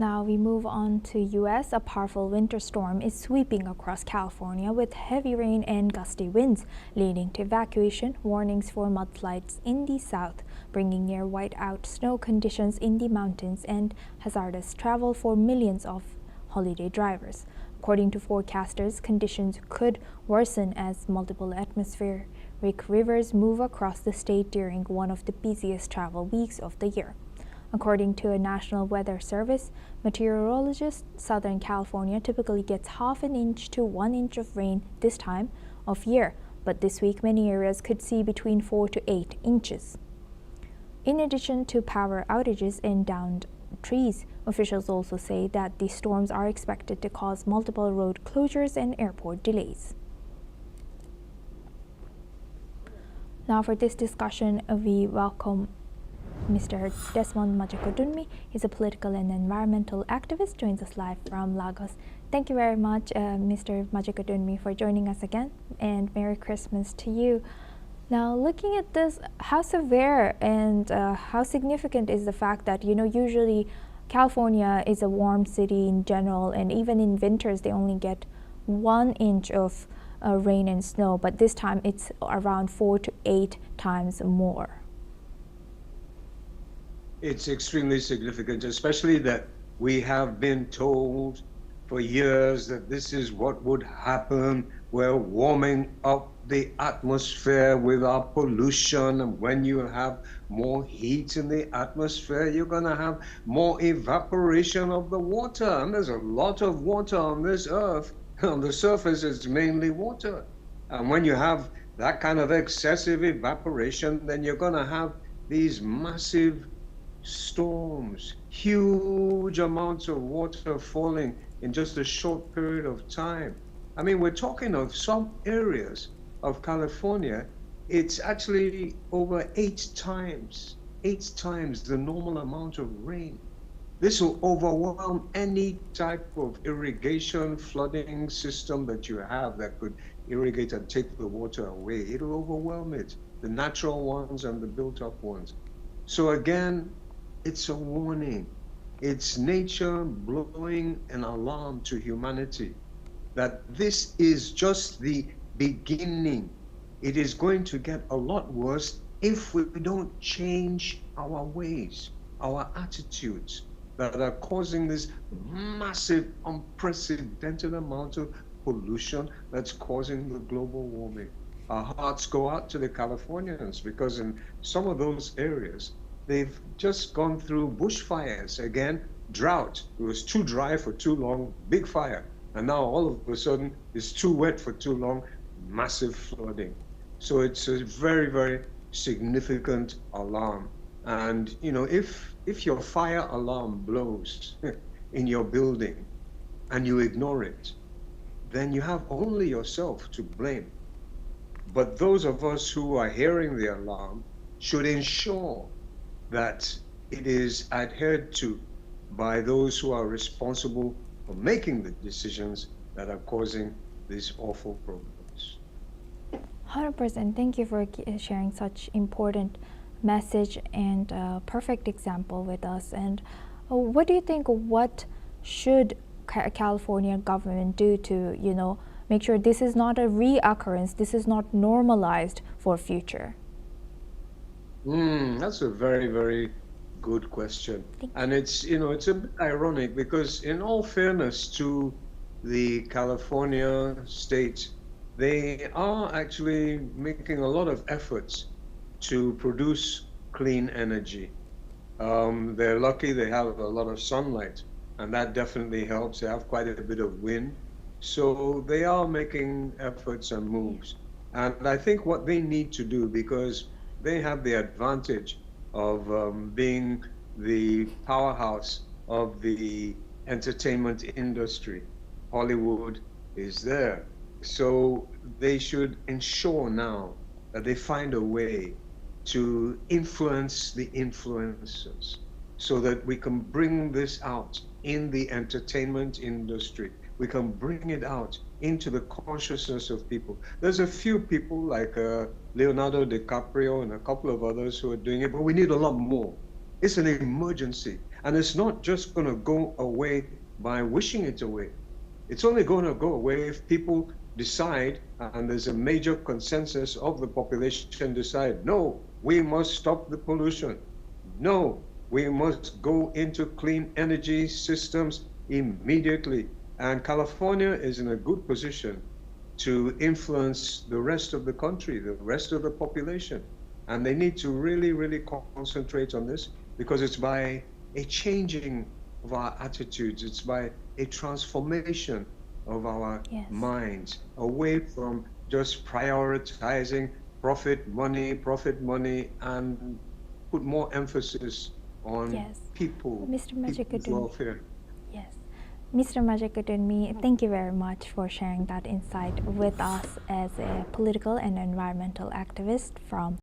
Now we move on to US. A powerful winter storm is sweeping across California with heavy rain and gusty winds, leading to evacuation warnings for mudslides in the south, bringing near whiteout snow conditions in the mountains and hazardous travel for millions of holiday drivers. According to forecasters, conditions could worsen as multiple atmospheric rivers move across the state during one of the busiest travel weeks of the year. According to a National Weather Service meteorologist, Southern California typically gets half an inch to 1 inch of rain this time of year, but this week many areas could see between 4 to 8 inches. In addition to power outages and downed trees, officials also say that the storms are expected to cause multiple road closures and airport delays. Now for this discussion, we welcome Mr. Desmond Majakodunmi. He's a political and environmental activist, joins us live from Lagos. Thank you very much, Mr. Majakodunmi, for joining us again, and Merry Christmas to you. Now, looking at this, how severe and how significant is the fact that, usually California is a warm city in general, and even in winters they only get 1 inch of rain and snow, but this time it's around 4 to 8 times more. It's extremely significant, especially that we have been told for years that this is what would happen. We're warming up the atmosphere with our pollution, and when you have more heat in the atmosphere, you're going to have more evaporation of the water. And there's a lot of water on this earth. On the surface, it's mainly water. And when you have that kind of excessive evaporation, then you're going to have these massive storms, huge amounts of water falling in just a short period of time. I mean, we're talking of some areas of California, it's actually over 8 times the normal amount of rain. This will overwhelm any type of irrigation flooding system that you have that could irrigate and take the water away. It'll overwhelm it, the natural ones and the built-up ones. So again, it's a warning. It's nature blowing an alarm to humanity that this is just the beginning. It is going to get a lot worse if we don't change our ways, our attitudes that are causing this massive, unprecedented amount of pollution that's causing the global warming. Our hearts go out to the Californians because in some of those areas, they've just gone through bushfires. Again, drought. It was too dry for too long, big fire. And now all of a sudden, it's too wet for too long, massive flooding. So it's a very, very significant alarm. And, if your fire alarm blows in your building and you ignore it, then you have only yourself to blame. But those of us who are hearing the alarm should ensure that it is adhered to by those who are responsible for making the decisions that are causing these awful problems. 100%. Thank you for sharing such important message and perfect example with us. And what do you think, what should California government do to, make sure this is not a reoccurrence, this is not normalized for future? That's a very, very good question. And it's a bit ironic because in all fairness to the California state, they are actually making a lot of efforts to produce clean energy. They're lucky they have a lot of sunlight, and that definitely helps. They have quite a bit of wind. So they are making efforts and moves. And I think what they need to do, because they have the advantage of being the powerhouse of the entertainment industry. Hollywood is there. So they should ensure now that they find a way to influence the influencers so that we can bring this out in the entertainment industry. We can bring it out into the consciousness of people. There's a few people like Leonardo DiCaprio and a couple of others who are doing it, but we need a lot more. It's an emergency. And it's not just going to go away by wishing it away. It's only going to go away if people decide, and there's a major consensus of the population decide, no, we must stop the pollution. No, we must go into clean energy systems immediately. And California is in a good position to influence the rest of the country, the rest of the population. And they need to really, really concentrate on this, because it's by a changing of our attitudes, it's by a transformation of our Yes. minds away from just prioritizing profit, money, and put more emphasis on Yes. people's Mr. Majikudun. welfare. Yes. Mr. Majikudun, thank you very much for sharing that insight with us as a political and environmental activist from